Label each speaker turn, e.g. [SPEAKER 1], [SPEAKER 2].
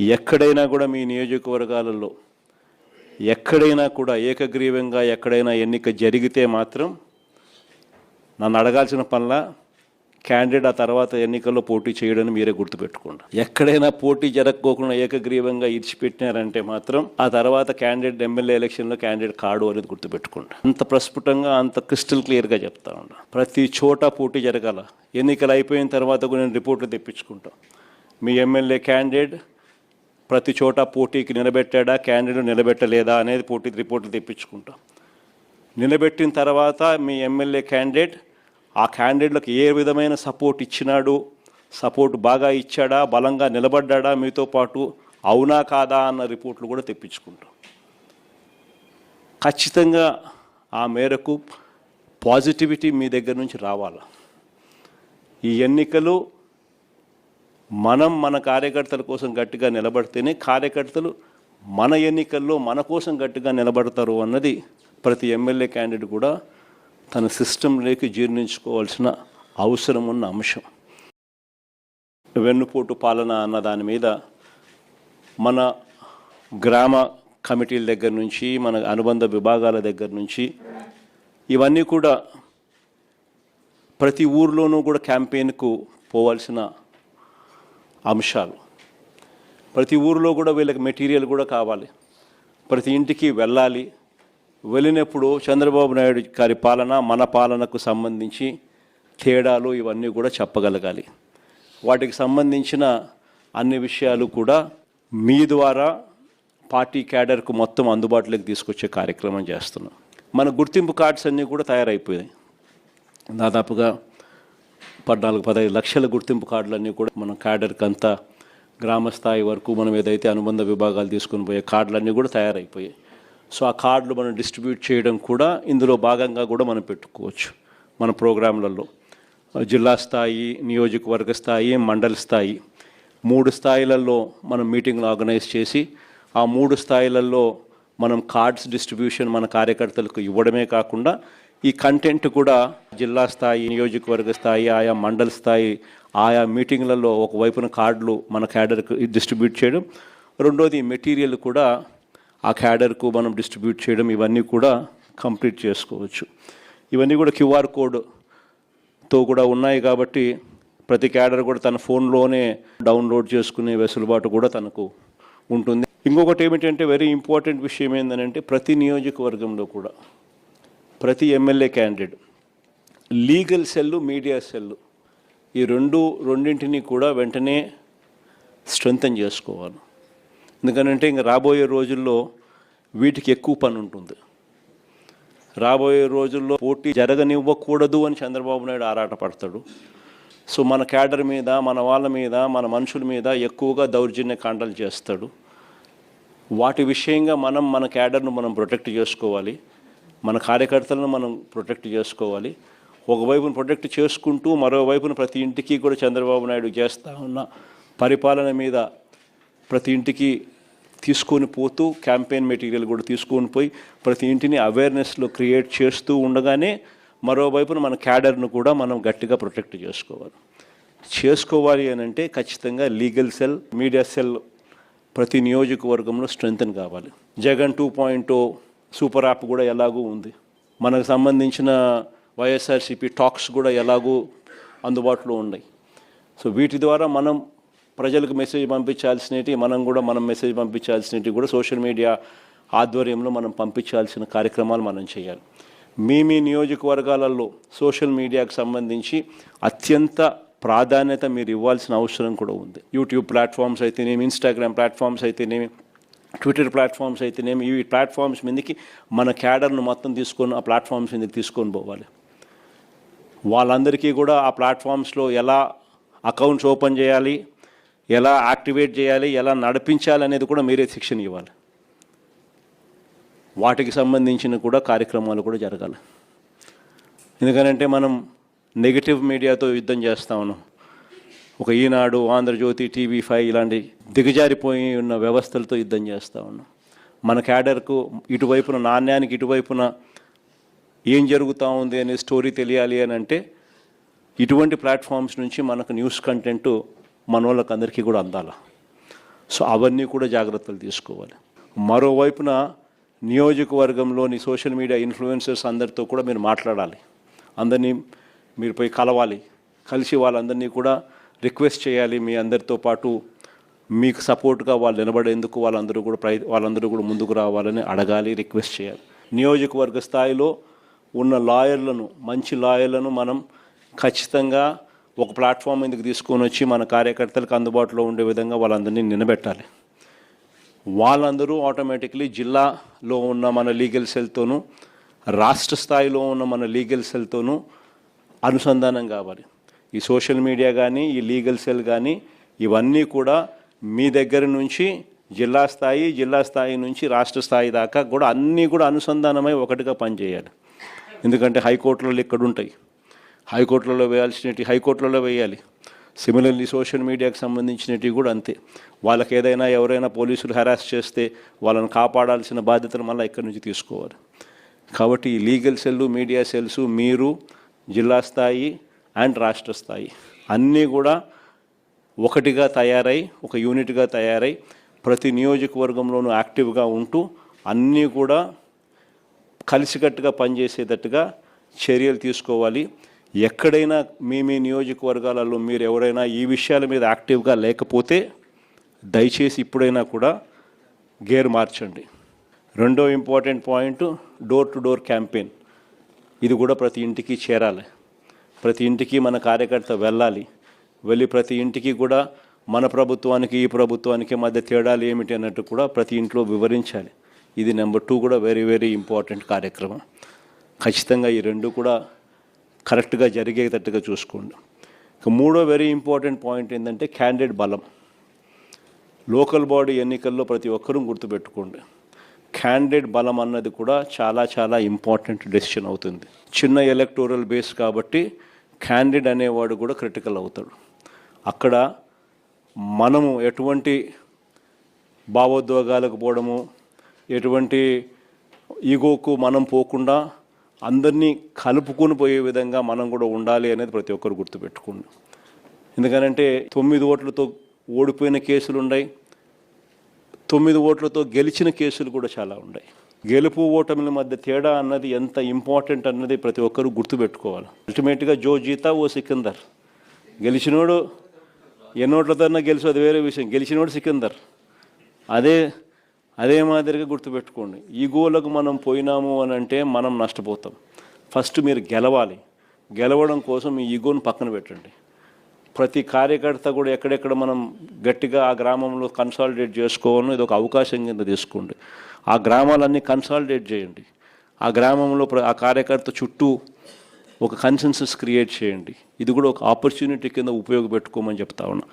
[SPEAKER 1] ఎక్కడైనా కూడా మీ నియోజకవర్గాలలో ఎక్కడైనా కూడా ఏకగ్రీవంగా ఎక్కడైనా ఎన్నిక జరిగితే మాత్రం నన్ను అడగాల్సిన పనుల క్యాండిడేట్ ఆ తర్వాత ఎన్నికల్లో పోటీ చేయడని మీరే గుర్తుపెట్టుకోండి. ఎక్కడైనా పోటీ జరగకోకుండా ఏకగ్రీవంగా ఇడిచిపెట్టినారంటే మాత్రం ఆ తర్వాత క్యాండిడేట్ ఎమ్మెల్యే ఎలక్షన్లో క్యాండిడేట్ కాడు అనేది గుర్తుపెట్టుకోండి. అంత ప్రస్ఫుటంగా అంత క్రిస్టల్ క్లియర్గా చెప్తా ఉన్నా. ప్రతి చోట పోటీ జరగాల. ఎన్నికలు అయిపోయిన తర్వాత కూడా నేను రిపోర్ట్లు తెప్పించుకుంటాం. మీ ఎమ్మెల్యే క్యాండిడేట్ ప్రతి చోట పోటీకి నిలబెట్టాడా, క్యాండిడేట్ నిలబెట్టలేదా అనేది పోటీ రిపోర్ట్లు తెప్పించుకుంటాం. నిలబెట్టిన తర్వాత మీ ఎమ్మెల్యే క్యాండిడేట్ ఆ క్యాండిడేట్లకు ఏ విధమైన సపోర్ట్ ఇచ్చినాడు, సపోర్ట్ బాగా ఇచ్చాడా, బలంగా నిలబడ్డా మీతో పాటు, అవునా కాదా అన్న రిపోర్ట్లు కూడా తెప్పించుకుంటాం. ఖచ్చితంగా ఆ మేరకు పాజిటివిటీ మీ దగ్గర నుంచి రావాలి. ఈ ఎన్నికలు మనం మన కార్యకర్తల కోసం గట్టిగా నిలబడితేనే కార్యకర్తలు మన ఎన్నికల్లో మన కోసం గట్టిగా నిలబడతారు అన్నది ప్రతి ఎమ్మెల్యే క్యాండిడేట్ కూడా తన సిస్టంలోకి జీర్ణించుకోవాల్సిన అవసరం ఉన్న అంశం. వెన్నుపోటు పాలన అన్న దాని మీద మన గ్రామ కమిటీల దగ్గర నుంచి, మన అనుబంధ విభాగాల దగ్గర నుంచి ఇవన్నీ కూడా ప్రతి ఊర్లోనూ కూడా క్యాంపెయిన్కు పోవాల్సిన అంశాలు. ప్రతి ఊరిలో కూడా వీళ్ళకి మెటీరియల్ కూడా కావాలి. ప్రతి ఇంటికి వెళ్ళాలి. వెళ్ళినప్పుడు చంద్రబాబు నాయుడు గారి పాలన మన పాలనకు సంబంధించి తేడాలు ఇవన్నీ కూడా చెప్పగలగాలి. వాటికి సంబంధించిన అన్ని విషయాలు కూడా మీ ద్వారా పార్టీ క్యాడర్కు మొత్తం అందుబాటులోకి తీసుకొచ్చే కార్యక్రమం చేస్తున్నాం. మన గుర్తింపు కార్డ్స్ అన్నీ కూడా తయారైపోయాయి. దాదాపుగా 14-15 లక్షల గుర్తింపు కార్డులన్నీ కూడా మన క్యాడర్కి అంతా గ్రామ స్థాయి వరకు మనం ఏదైతే అనుబంధ విభాగాలు తీసుకుని పోయే కార్డులన్నీ కూడా తయారైపోయాయి. సో ఆ కార్డులు మనం డిస్ట్రిబ్యూట్ చేయడం కూడా ఇందులో భాగంగా కూడా మనం పెట్టుకోవచ్చు. మన ప్రోగ్రాంలలో జిల్లా స్థాయి, నియోజకవర్గ స్థాయి, మండల స్థాయి 3 స్థాయిలలో మనం మీటింగ్లు ఆర్గనైజ్ చేసి ఆ 3 స్థాయిలలో మనం కార్డ్స్ డిస్ట్రిబ్యూషన్ మన కార్యకర్తలకు ఇవ్వడమే కాకుండా ఈ కంటెంట్ కూడా జిల్లా స్థాయి, నియోజకవర్గ స్థాయి, ఆయా మండల స్థాయి, ఆయా మీటింగ్లలో ఒకవైపున కార్డులు మన క్యాడర్కు డిస్ట్రిబ్యూట్ చేయడం, రెండోది మెటీరియల్ కూడా ఆ క్యాడర్కు మనం డిస్ట్రిబ్యూట్ చేయడం, ఇవన్నీ కూడా కంప్లీట్ చేసుకోవచ్చు. ఇవన్నీ కూడా QR కోడ్తో కూడా ఉన్నాయి కాబట్టి ప్రతి క్యాడర్ కూడా తన ఫోన్లోనే డౌన్లోడ్ చేసుకునే వెసులుబాటు కూడా తనకు ఉంటుంది. ఇంకొకటి ఏమిటంటే వెరీ ఇంపార్టెంట్ విషయం ఏంటంటే ప్రతి నియోజకవర్గంలో కూడా ప్రతి MLA candidate legal cell, media cell ఈ రెండింటినీ కూడా వెంటనే స్ట్రెంథన్ చేసుకోవాలి. ఎందుకంటే ఇంకా రాబోయే రోజుల్లో వీటికి ఎక్కువ పని ఉంటుంది. రాబోయే రోజుల్లో పోటీ జరగనివ్వకూడదు అని చంద్రబాబు నాయుడు ఆరాటపడతాడు. సో మన క్యాడర్ మీద, మన వాళ్ళ మీద, మన మనుషుల మీద ఎక్కువగా దౌర్జన్య కాండలు చేస్తాడు. వాటి విషయంగా మన క్యాడర్ను మనం ప్రొటెక్ట్ చేసుకోవాలి. మన కార్యకర్తలను మనం ప్రొటెక్ట్ చేసుకోవాలి. ఒకవైపున ప్రొటెక్ట్ చేసుకుంటూ మరోవైపున ప్రతి ఇంటికి కూడా చంద్రబాబు నాయుడు చేస్తూ ఉన్న పరిపాలన మీద ప్రతి ఇంటికి తీసుకొని పోతూ క్యాంపెయిన్ మెటీరియల్ కూడా తీసుకొని పోయి ప్రతి ఇంటిని అవేర్నెస్లో క్రియేట్ చేస్తూ ఉండగానే మరోవైపున మన క్యాడర్ను కూడా మనం గట్టిగా ప్రొటెక్ట్ చేసుకోవాలి అని అంటే ఖచ్చితంగా లీగల్ సెల్, మీడియా సెల్ ప్రతి నియోజకవర్గంలో స్ట్రెంథన్ కావాలి. జగన్ 2.0 సూపర్ యాప్ కూడా ఎలాగూ ఉంది. మనకు సంబంధించిన వైఎస్ఆర్సీపీ టాక్స్ కూడా ఎలాగూ అందుబాటులో ఉన్నాయి. సో వీటి ద్వారా మనం ప్రజలకు మెసేజ్ పంపించాల్సినవి, మనం మెసేజ్ పంపించాల్సినవి కూడా సోషల్ మీడియా ఆధ్వర్యంలో మనం పంపించాల్సిన కార్యక్రమాలు మనం చేయాలి. మీ నియోజకవర్గాలలో సోషల్ మీడియాకు సంబంధించి అత్యంత ప్రాధాన్యత మీరు ఇవ్వాల్సిన అవసరం కూడా ఉంది. యూట్యూబ్ ప్లాట్ఫామ్స్ అయితేనేమి, ఇన్స్టాగ్రామ్ ప్లాట్ఫామ్స్ అయితేనేమి, ట్విట్టర్ ప్లాట్ఫామ్స్ అయితేనేమి, ఈ ప్లాట్ఫామ్స్ మీదకి మన క్యాడర్ను మొత్తం తీసుకొని ఆ ప్లాట్ఫామ్స్ మీదకి తీసుకొని పోవాలి. వాళ్ళందరికీ కూడా ఆ ప్లాట్ఫామ్స్లో ఎలా అకౌంట్స్ ఓపెన్ చేయాలి, ఎలా యాక్టివేట్ చేయాలి, ఎలా నడిపించాలి అనేది కూడా మీరే శిక్షణ ఇవ్వాలి. వాటికి సంబంధించిన కూడా కార్యక్రమాలు కూడా జరగాలి. ఎందుకంటే మనం నెగిటివ్ మీడియాతో యుద్ధం చేస్తా ఉన్నాం. ఒక ఈనాడు, ఆంధ్రజ్యోతి, TV5 ఇలాంటి దిగజారిపోయి ఉన్న వ్యవస్థలతో యుద్ధం చేస్తూ ఉన్నాం. మన క్యాడర్కు ఇటువైపున నాణ్యానికి ఇటువైపున ఏం జరుగుతూ ఉంది అనే స్టోరీ తెలియాలి అని అంటే ఇటువంటి ప్లాట్ఫామ్స్ నుంచి మనకు న్యూస్ కంటెంట్ మన వాళ్ళకి అందరికీ కూడా అందాలి. సో అవన్నీ కూడా జాగ్రత్తలు తీసుకోవాలి. మరోవైపున నియోజకవర్గంలోని సోషల్ మీడియా ఇన్ఫ్లుయెన్సర్స్ అందరితో కూడా మీరు మాట్లాడాలి. అందరినీ మీరు పోయి కలవాలి. కలిసి వాళ్ళందరినీ కూడా రిక్వెస్ట్ చేయాలి. మీ అందరితో పాటు మీకు సపోర్ట్గా వాళ్ళు నిలబడేందుకు వాళ్ళందరూ కూడా ముందుకు రావాలని అడగాలి, రిక్వెస్ట్ చేయాలి. నియోజకవర్గ స్థాయిలో ఉన్న లాయర్లను, మంచి లాయర్లను మనం ఖచ్చితంగా ఒక ప్లాట్ఫామ్ మీదకి తీసుకొని వచ్చి మన కార్యకర్తలకు అందుబాటులో ఉండే విధంగా వాళ్ళందరినీ నిలబెట్టాలి. వాళ్ళందరూ ఆటోమేటిక్లీ జిల్లాలో ఉన్న మన లీగల్ సెల్తోనూ, రాష్ట్ర స్థాయిలో ఉన్న మన లీగల్ సెల్తోనూ అనుసంధానం కావాలి. ఈ సోషల్ మీడియా కానీ, ఈ లీగల్ సెల్ కానీ ఇవన్నీ కూడా మీ దగ్గర నుంచి జిల్లా స్థాయి నుంచి రాష్ట్ర స్థాయి దాకా కూడా అన్నీ కూడా అనుసంధానమై ఒకటిగా పనిచేయాలి. ఎందుకంటే హైకోర్టులలో ఇక్కడ ఉంటాయి, హైకోర్టులలో వేయాల్సినవి హైకోర్టులలో వేయాలి. సిమిలర్లీ సోషల్ మీడియాకి సంబంధించినవి కూడా అంతే. వాళ్ళకి ఎవరైనా పోలీసులు హెరాస్ చేస్తే వాళ్ళని కాపాడాల్సిన బాధ్యతలు మళ్ళీ ఇక్కడి నుంచి తీసుకోవాలి. కాబట్టి ఈ లీగల్ సెల్లు, మీడియా సెల్స్, మీరు జిల్లా స్థాయి అండ్ రాష్ట్ర స్థాయి అన్నీ కూడా ఒకటిగా తయారై, ఒక యూనిట్గా తయారై ప్రతి నియోజకవర్గంలోనూ యాక్టివ్గా ఉంటూ అన్నీ కూడా కలిసికట్టుగా పనిచేసేటట్టుగా చర్యలు తీసుకోవాలి. ఎక్కడైనా మీ నియోజకవర్గాలలో మీరు ఎవరైనా ఈ విషయాల మీద యాక్టివ్గా లేకపోతే దయచేసి ఇప్పుడైనా కూడా గేర్ మార్చండి. రెండో important point door to door campaign. ఇది కూడా ప్రతి ఇంటికి చేరాలి. ప్రతి ఇంటికి మన కార్యకర్త వెళ్ళి ప్రతి ఇంటికి కూడా మన ప్రభుత్వానికి ఈ ప్రభుత్వానికి మధ్య తేడాలు ఏమిటి అన్నట్టు కూడా ప్రతి ఇంట్లో వివరించాలి. ఇది నెంబర్ 2 కూడా వెరీ వెరీ ఇంపార్టెంట్ కార్యక్రమం. ఖచ్చితంగా ఈ రెండు కూడా కరెక్ట్గా జరిగేటట్టుగా చూసుకోండి. ఇక మూడో వెరీ ఇంపార్టెంట్ పాయింట్ ఏంటంటే క్యాండిడేట్ బలం. లోకల్ బాడీ ఎన్నికల్లో ప్రతి ఒక్కరూ గుర్తుపెట్టుకోండి, క్యాండిడేట్ బలం అన్నది కూడా చాలా చాలా ఇంపార్టెంట్ డెసిషన్ అవుతుంది. చిన్న ఎలక్టోరల్ బేస్ కాబట్టి క్యాండిడేట్ అనేవాడు కూడా క్రిటికల్ అవుతాడు. అక్కడ మనము ఎటువంటి భావోద్వేగాలకు పోవడము, ఎటువంటి ఈగోకు మనం పోకుండా అందరినీ కలుపుకొని పోయే విధంగా మనం కూడా ఉండాలి అనేది ప్రతి ఒక్కరు గుర్తుపెట్టుకోండి. ఎందుకనంటే 9 ఓట్లతో ఓడిపోయిన కేసులు ఉన్నాయి, 9 ఓట్లతో గెలిచిన కేసులు కూడా చాలా ఉన్నాయి. గెలుపు ఓటమిల మధ్య తేడా అన్నది ఎంత ఇంపార్టెంట్ అన్నది ప్రతి ఒక్కరు గుర్తుపెట్టుకోవాలి. అల్టిమేట్గా జో జీతా ఓ సికందర్. గెలిచినోడు ఎన్నోట్లతోన్నా గెలిచి అది వేరే విషయం, గెలిచినోడు సికందర్. అదే మాదిరిగా గుర్తుపెట్టుకోండి. ఈ గోలకు మనం పోయినాము అని అంటే మనం నష్టపోతాం. ఫస్ట్ మీరు గెలవాలి. గెలవడం కోసం ఈ ఈగోను పక్కన పెట్టండి. ప్రతి కార్యకర్త కూడా ఎక్కడెక్కడ మనం గట్టిగా ఆ గ్రామంలో కన్సాలిడేట్ చేసుకోవాలని ఇది ఒక అవకాశం కింద తీసుకోండి. ఆ గ్రామాలన్నీ కన్సాలిడేట్ చేయండి. ఆ గ్రామంలో ఆ కార్యకర్త చుట్టూ ఒక కన్సెన్సస్ క్రియేట్ చేయండి. ఇది కూడా ఒక ఆపర్చునిటీ కింద ఉపయోగపెట్టుకోమని చెప్తా ఉన్నా.